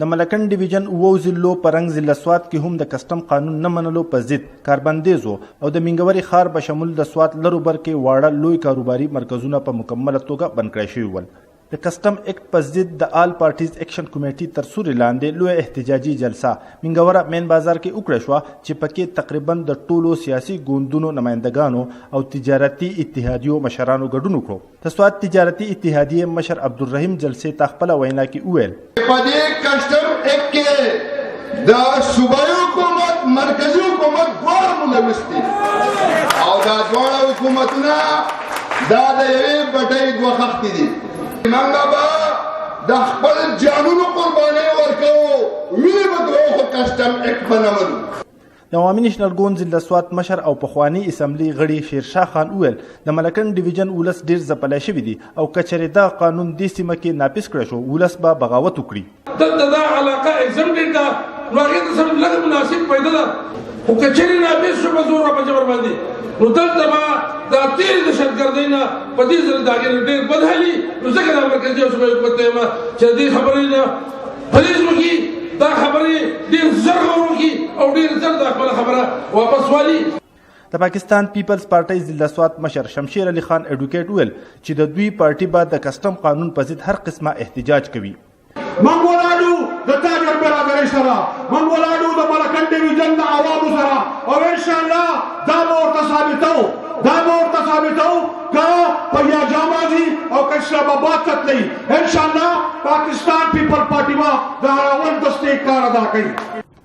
د ملکنډ ډیویژن اوو ضلعو په رنګ ضلع سوات کې هم د کسټم قانون نه منلو په ضد کاربندیزو او د منګوري ښار په شمول د سوات لرو بر کې واړه لوی کاروباري مرکزونه په مکمله توګه بند کړای شوي ول. د کسټم اکټ په ضد د آل پارټیز اکشن کمیټې تر سوري لاندې لوی احتجاجي جلسه منګوره مین بازار کې وکړه شوه چې پکې تقریبا د ټولو سیاسي ګوندونو نمایندګانو او تجارتي اتحادیو مشرانو ګډون وکړو. د سوات تجارتي اتحادیې مشر عبدالرحیم جلسې ته خپله وینا کې وویل په دې کسټم اکټ کې د صوبایي حکومت مرکزي حکومت دواړه ملوث دي او دا دواړه حکومتونه دا د یوې بټۍ دوه خښتې دي. موږ به د خپل جانونو قربانۍ ورکوو وینې به دروغو کسټم اکټ به نه منو. د عوامي نېشنل ګوند ضلع سوات مشر او پخواني اسمبلي غړي شیرشاه خان وویل د ملکنډ ډیویژن ولس ډېر ځپلی شوي دي او که چېرې دا قانون دې سیمه کې نافظ کړی شو ولس به بغاوت وکړي. دلته دا علاقه ایگزمپټډ ده نو هغې ته سم لږ مناسب پیدا ده خو که چېرې نافظ شو په زور او په جبر باندې نو دلته به دا تېر دهشتګردۍ نه په دې ځل د هغې نه ډېر بد حالي نو ځکه دا مرکزي او صوبایي حکومت ته یم چې د دې خبرې نه پرهیز وکړي دا خبرې ډېر زر غور وکړي او ډېر زر دا خپله خبره واپس والي. د پاکستان پیپلز پارټۍ ضلع سوات مشر شمشیر علي خان اډوکیټ ویل چې د دوی پارټي به د کسټم قانون په ضد هر قسمه احتجاج کوي. موږ ولاړو د تاجر برادرۍ سره موږ ولاړو د ملکنډ ډیویژن د عوامو سره او انشاءالله دا به ورته ثابتوو که په یاجامه ځي او که اسلام آباد ته تلئ انشاءالله پاکستان پیپل پارټي به د راول دستې کار ادا کوي.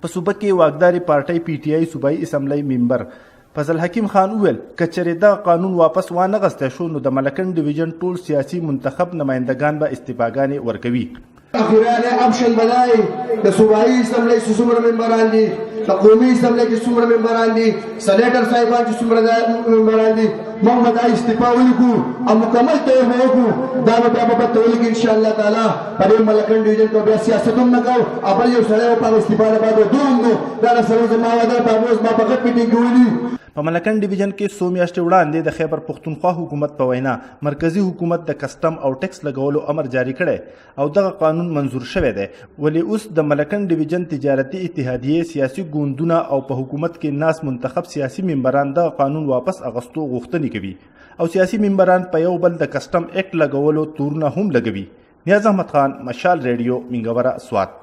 په صوبه کې واکداري پارټۍ پی ټي آی صوبایي اسمبلی ممبر فضل حکیم خان وویل که چېرې دا قانون واپس وانه غستی شو نو د ملکنډ ډیویژن ټول سیاسي منتخب نمایندګان به استعفاګانې ورکوي. اخیرانه اپشن بدای د صوبایي اسمبلی چې څومره ممبران دي د قومي اسمبلی چې څومره ممبران دي سنیټر صاحبان چې څومره ممبران دي موږ به دا استعفا ولیکو او مکمل تیار به وکړو دا به بیا به پته ولګي انشاءالله تعالی په دې ملکنډ ډیویژن کې بیا سیاست هم نه کوو او بل یو سړی به په هغه استعفا نه باید ودرېږدو دا د سره زما وعده په هغه اوس ما په غټ میټینګ کې ویلي. په ملکنډ ډیویژن کې څو میاشتې وړاندې د خیبر پښتونخوا حکومت په وینا مرکزي حکومت د کسټم او ټیکس لګولو امر جاری کړی او دغه قانون منظور شوی دی ولې اوس د ملکنډ ډیویژن تجارتي اتحادیې سیاسي ګوندونه او په حکومت کې ناس منتخب سیاسي ممبران دغه قانون واپس اغوستو غوښتنې کوي او سیاسي ممبران په یو بل د کسټم اکټ لګولو تورونه هم لګوي. نیاز احمد خان، مشال ریډیو، منګوره، سوات.